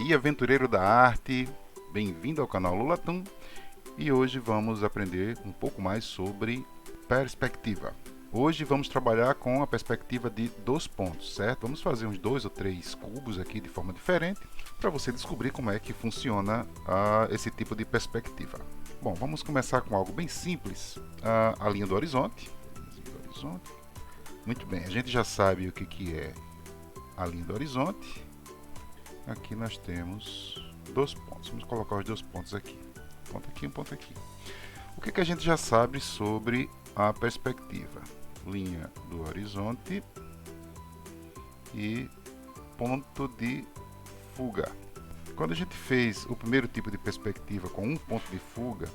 aí, aventureiro da arte, bem-vindo ao canal Lulatum e hoje vamos aprender um pouco mais sobre perspectiva. Hoje vamos trabalhar com a perspectiva de 2 pontos, certo? Vamos fazer uns 2 ou 3 cubos aqui de forma diferente para você descobrir como é que funciona esse tipo de perspectiva. Bom, vamos começar com algo bem simples, a linha do horizonte. Muito bem, a gente já sabe o que é a linha do horizonte. Aqui nós temos 2 pontos. Vamos colocar os 2 pontos aqui. Um ponto aqui, um ponto aqui. O que a gente já sabe sobre a perspectiva? Linha do horizonte e ponto de fuga. Quando a gente fez o primeiro tipo de perspectiva com um ponto de fuga,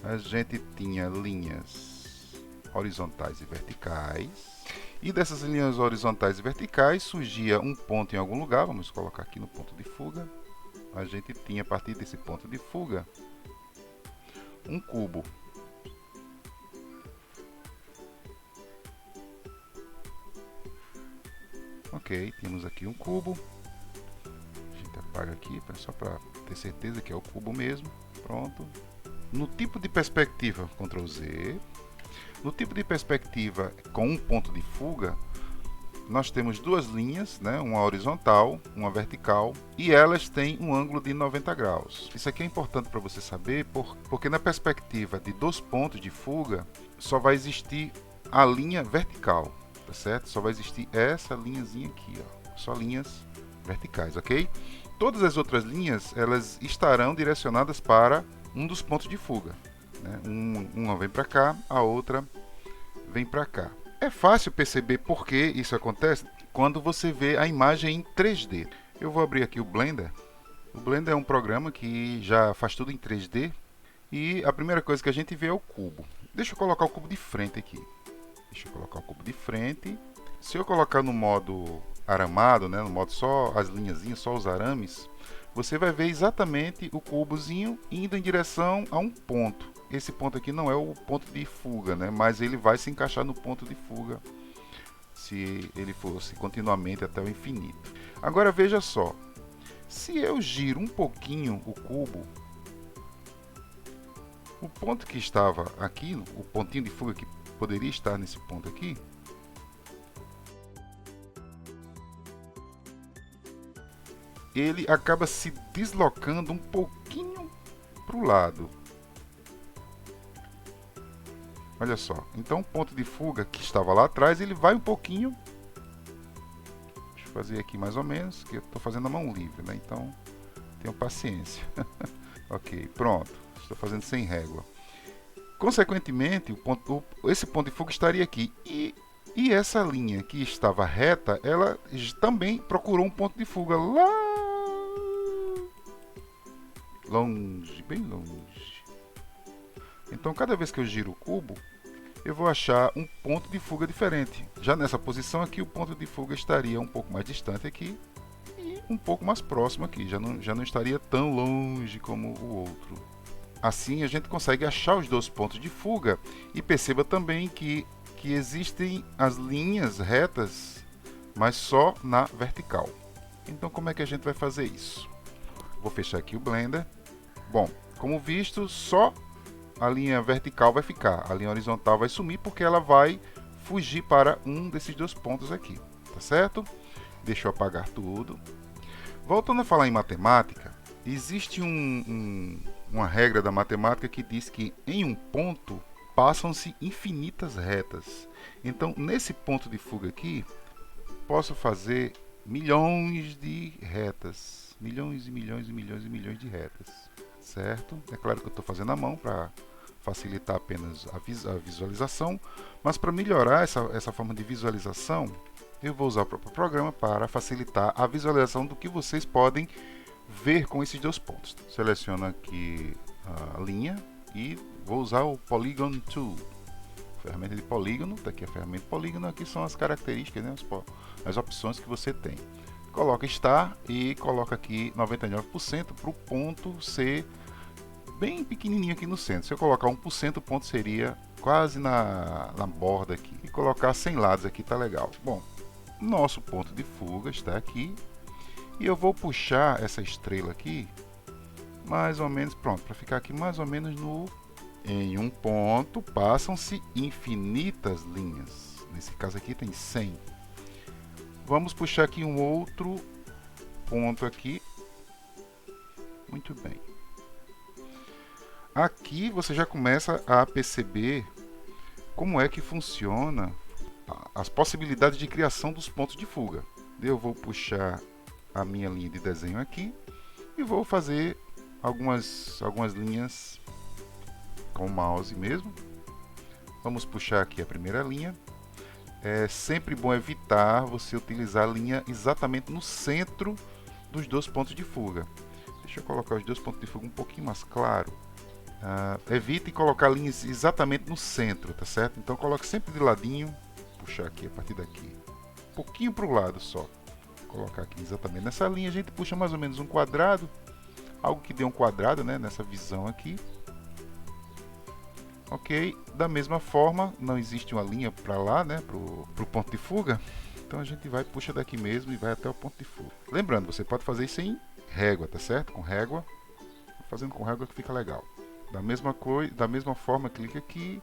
a gente tinha linhas horizontais e verticais. E dessas linhas horizontais e verticais surgia um ponto em algum lugar. Vamos colocar aqui no ponto de fuga. A gente tinha a partir desse ponto de fuga um cubo. Ok, temos aqui um cubo. A gente apaga aqui só para ter certeza que é o cubo mesmo. Pronto. No tipo de perspectiva, Ctrl Z. No tipo de perspectiva com um ponto de fuga, nós temos 2 linhas, né? Uma horizontal, uma vertical, e elas têm um ângulo de 90 graus. Isso aqui é importante para você saber, porque na perspectiva de 2 pontos de fuga, só vai existir a linha vertical, tá certo? Só vai existir essa linhazinha aqui, ó. Só linhas verticais, ok? Todas as outras linhas, elas estarão direcionadas para um dos pontos de fuga. Uma vem para cá, a outra vem para cá. É fácil perceber por que isso acontece quando você vê a imagem em 3D. Eu vou abrir aqui o Blender. O Blender é um programa que já faz tudo em 3D. E a primeira coisa que a gente vê é o cubo. Deixa eu colocar o cubo de frente aqui. Se eu colocar no modo aramado, né, no modo só as linhazinhas, só os arames, você vai ver exatamente o cubozinho indo em direção a um ponto. Esse ponto aqui não é o ponto de fuga, né? Mas ele vai se encaixar no ponto de fuga se ele fosse continuamente até o infinito. Agora veja só, se eu giro um pouquinho o cubo, o ponto que estava aqui, o pontinho de fuga que poderia estar nesse ponto aqui, ele acaba se deslocando um pouquinho para o lado. Olha só, então o ponto de fuga que estava lá atrás, ele vai um pouquinho. Deixa eu fazer aqui mais ou menos, que eu estou fazendo a mão livre, né? Então, tenham paciência. Ok, pronto. Estou fazendo sem régua. Consequentemente, esse ponto de fuga estaria aqui. E essa linha que estava reta, ela também procurou um ponto de fuga lá longe, bem longe. Então, cada vez que eu giro o cubo, eu vou achar um ponto de fuga diferente. Já nessa posição aqui, o ponto de fuga estaria um pouco mais distante aqui e um pouco mais próximo aqui. Já não estaria tão longe como o outro. Assim, a gente consegue achar os 2 pontos de fuga e perceba também que existem as linhas retas, mas só na vertical. Então, como é que a gente vai fazer isso? Vou fechar aqui o Blender. Bom, como visto, só a linha vertical vai ficar, a linha horizontal vai sumir porque ela vai fugir para um desses 2 pontos aqui, tá certo? Deixa eu apagar tudo. Voltando a falar em matemática, existe uma regra da matemática que diz que em um ponto passam-se infinitas retas. Então, nesse ponto de fuga aqui, posso fazer milhões de retas, milhões e milhões e milhões e milhões de retas. Certo? É claro que eu estou fazendo à mão para facilitar apenas a visualização, mas para melhorar essa forma de visualização, eu vou usar o próprio programa para facilitar a visualização do que vocês podem ver com esses 2 pontos. Seleciono aqui a linha e vou usar o Polygon Tool, ferramenta de polígono. Daqui a ferramenta de polígono, aqui são as características, né, as opções que você tem. Coloca Star e coloca aqui 99% para o ponto ser bem pequenininho aqui no centro. Se eu colocar 1%, o ponto seria quase na borda aqui. E colocar 100 lados aqui tá legal. Bom, nosso ponto de fuga está aqui. E eu vou puxar essa estrela aqui, mais ou menos, pronto, para ficar aqui mais ou menos no... Em um ponto passam-se infinitas linhas. Nesse caso aqui tem 100. Vamos puxar aqui um outro ponto aqui. Muito bem. Aqui você já começa a perceber como é que funciona as possibilidades de criação dos pontos de fuga. Eu vou puxar a minha linha de desenho aqui e vou fazer algumas linhas com o mouse mesmo. Vamos puxar aqui a primeira linha. É sempre bom evitar você utilizar a linha exatamente no centro dos dois pontos de fuga. Deixa eu colocar os dois pontos de fuga um pouquinho mais claro. Evite colocar linhas exatamente no centro, tá certo? Então coloque sempre de ladinho. Puxar aqui a partir daqui. Um pouquinho para o lado só. Vou colocar aqui exatamente nessa linha. A gente puxa mais ou menos um quadrado. Algo que dê um quadrado, né? Nessa visão aqui. Ok, da mesma forma, não existe uma linha para lá, né, pro ponto de fuga. Então a gente vai, puxa daqui mesmo e vai até o ponto de fuga. Lembrando, você pode fazer isso em régua, tá certo? Com régua. Fazendo com régua que fica legal. Da mesma forma, clica aqui,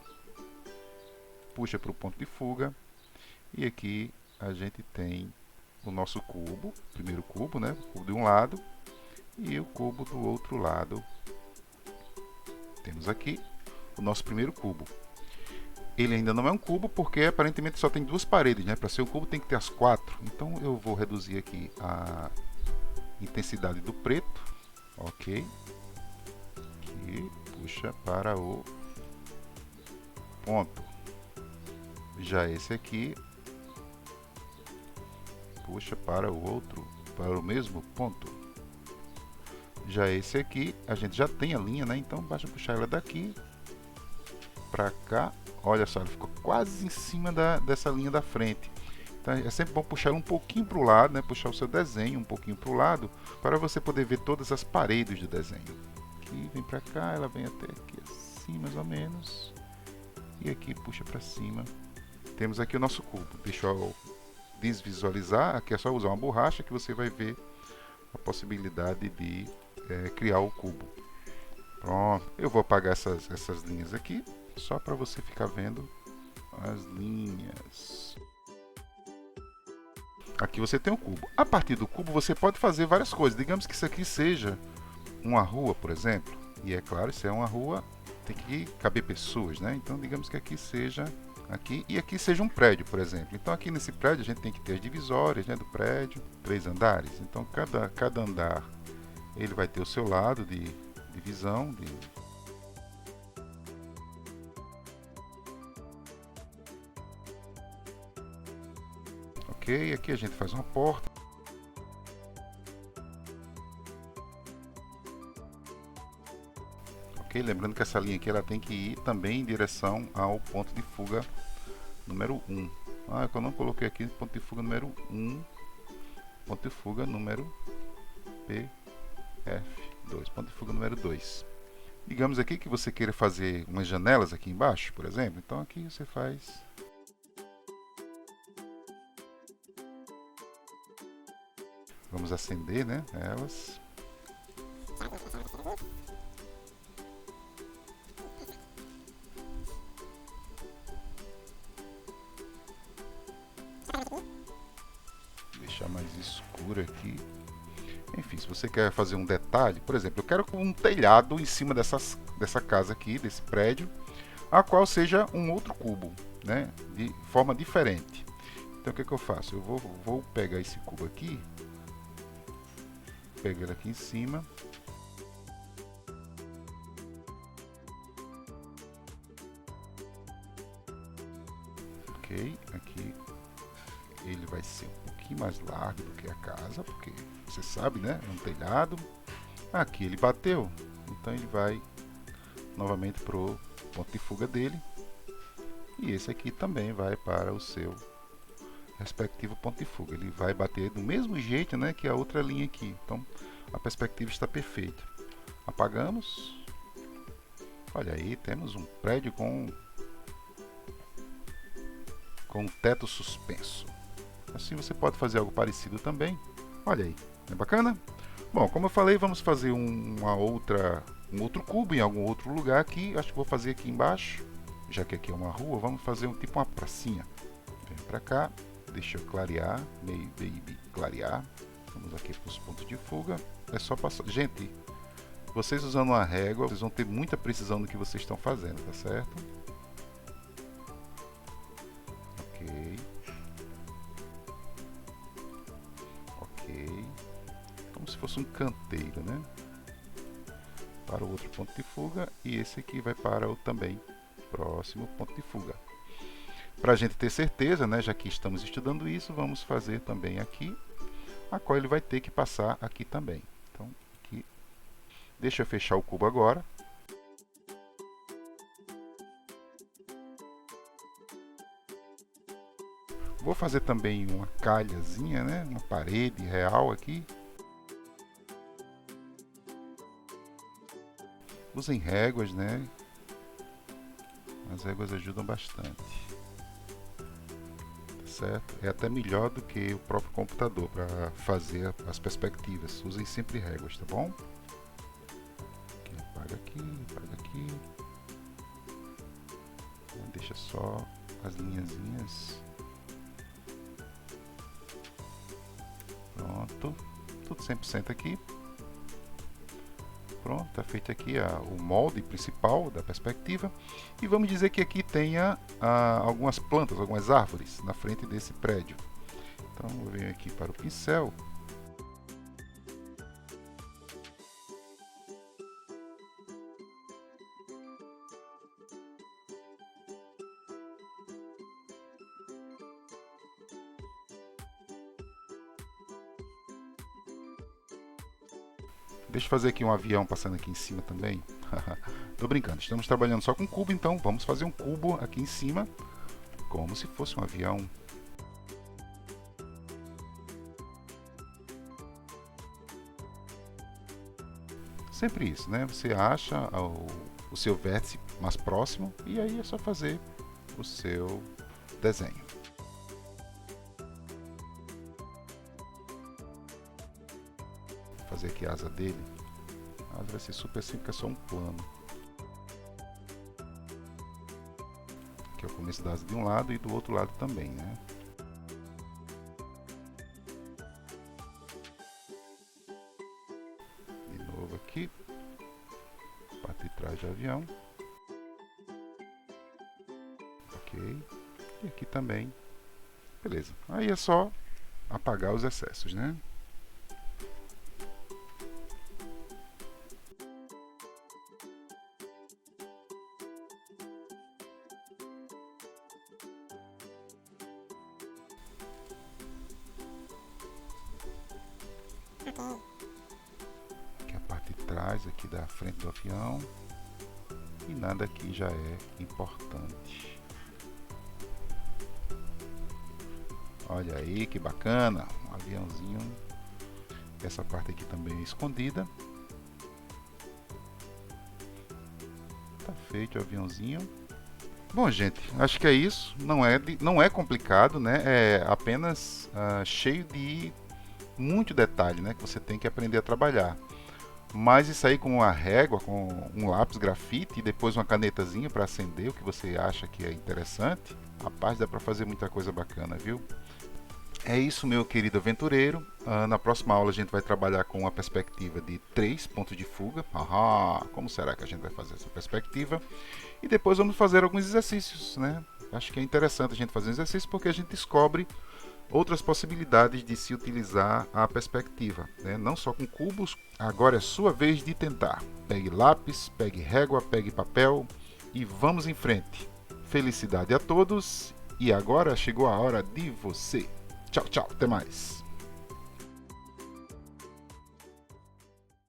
puxa para o ponto de fuga. E aqui a gente tem o nosso cubo, o primeiro cubo, né, o cubo de um lado e o cubo do outro lado. Temos aqui o nosso primeiro cubo. Ele ainda não é um cubo porque aparentemente só tem duas paredes, né? Para ser um cubo tem que ter as quatro. Então eu vou reduzir aqui a intensidade do preto. Ok. Aqui, puxa para o ponto. Já esse aqui, puxa para o outro, para o mesmo ponto. Já esse aqui, a gente já tem a linha, né? Então basta puxar ela daqui para cá. Olha só, ela ficou quase em cima dessa linha da frente. Então é sempre bom puxar um pouquinho para o lado, né? Puxar o seu desenho um pouquinho para o lado, para você poder ver todas as paredes do desenho. Aqui, vem para cá, ela vem até aqui assim, mais ou menos. E aqui puxa para cima. Temos aqui o nosso cubo. Deixa eu desvisualizar. Aqui é só usar uma borracha que você vai ver a possibilidade de criar o cubo. Pronto. Eu vou apagar essas linhas aqui, só para você ficar vendo as linhas. Aqui você tem um cubo. A partir do cubo você pode fazer várias coisas. Digamos que isso aqui seja uma rua, por exemplo. E é claro, isso é uma rua, tem que caber pessoas, né? Então digamos que aqui seja aqui e aqui seja um prédio, por exemplo. Então aqui nesse prédio a gente tem que ter as divisórias, né, do prédio, 3 andares. Então cada andar ele vai ter o seu lado de visão, Ok, aqui a gente faz uma porta. Ok, lembrando que essa linha aqui ela tem que ir também em direção ao ponto de fuga número 1. Ah, eu não coloquei aqui ponto de fuga número 1, ponto de fuga número PF2, ponto de fuga número 2. Digamos aqui que você queira fazer umas janelas aqui embaixo, por exemplo. Então aqui você faz... Vamos acender, né, elas. Deixar mais escuro aqui. Enfim, se você quer fazer um detalhe, por exemplo, eu quero um telhado em cima dessa casa aqui, desse prédio, a qual seja um outro cubo, né, de forma diferente. Então o que eu faço? Eu vou pegar esse cubo aqui, pegar ele aqui em cima. Ok, aqui ele vai ser um pouquinho mais largo do que a casa, porque você sabe, né? É um telhado. Aqui ele bateu, então ele vai novamente para o ponto de fuga dele. E esse aqui também vai para o seu respectivo ponto de fuga. Ele vai bater do mesmo jeito, né, que a outra linha aqui. Então a perspectiva está perfeita. Apagamos. Olha aí, temos um prédio com teto suspenso. Assim você pode fazer algo parecido também. Olha aí, É bacana? Bom, como eu falei, vamos fazer um outro cubo em algum outro lugar aqui. Acho que vou fazer aqui embaixo. Já que aqui é uma rua, vamos fazer um tipo uma pracinha. Vem pra cá, deixa eu clarear, meio baby clarear. Vamos aqui para os pontos de fuga. É só passar. Gente, vocês usando uma régua, vocês vão ter muita precisão no que vocês estão fazendo, tá certo? Ok. Ok. Como se fosse um canteiro, né? Para o outro ponto de fuga, e esse aqui vai para o também próximo ponto de fuga. Para a gente ter certeza, né, já que estamos estudando isso, vamos fazer também aqui, a qual ele vai ter que passar aqui também. Então, aqui, deixa eu fechar o cubo agora. Vou fazer também uma calhazinha, né, uma parede real aqui. Usem réguas, né? As réguas ajudam bastante. Tá certo? É até melhor do que o próprio computador para fazer as perspectivas. Usem sempre réguas, tá bom? Aqui, apaga aqui. Deixa só as linhazinhas. Pronto. Tudo 100% aqui. Pronto, está feito aqui o molde principal da perspectiva. E vamos dizer que aqui tenha algumas plantas, algumas árvores na frente desse prédio. Então eu venho aqui para o pincel. Deixa eu fazer aqui um avião passando aqui em cima também. Tô brincando, estamos trabalhando só com cubo, então vamos fazer um cubo aqui em cima, como se fosse um avião. Sempre isso, né? Você acha o seu vértice mais próximo e aí é só fazer o seu desenho. Fazer aqui a asa dele. A asa vai ser super simples, é só um plano. Aqui é o começo da asa de um lado e do outro lado também, né? De novo aqui. Parte de trás do avião. Ok. E aqui também. Beleza. Aí é só apagar os excessos, né? Aqui a parte de trás, aqui da frente do avião. E nada aqui já é importante. Olha aí que bacana, um aviãozinho. Essa parte aqui também é escondida. Tá feito o aviãozinho. Bom, gente, acho que é isso. Não é complicado, né? É apenas cheio de muito detalhe, né? Que você tem que aprender a trabalhar. Mas isso aí com uma régua, com um lápis grafite e depois uma canetazinha para acender o que você acha que é interessante, rapaz, dá para fazer muita coisa bacana, viu? É isso, meu querido aventureiro. Na próxima aula a gente vai trabalhar com uma perspectiva de 3 pontos de fuga. Como será que a gente vai fazer essa perspectiva? E depois vamos fazer alguns exercícios, né? Acho que é interessante a gente fazer um exercício porque a gente descobre outras possibilidades de se utilizar a perspectiva, né? Não só com cubos. Agora é sua vez de tentar. Pegue lápis, pegue régua, pegue papel e vamos em frente. Felicidade a todos e agora chegou a hora de você. Tchau, tchau, até mais.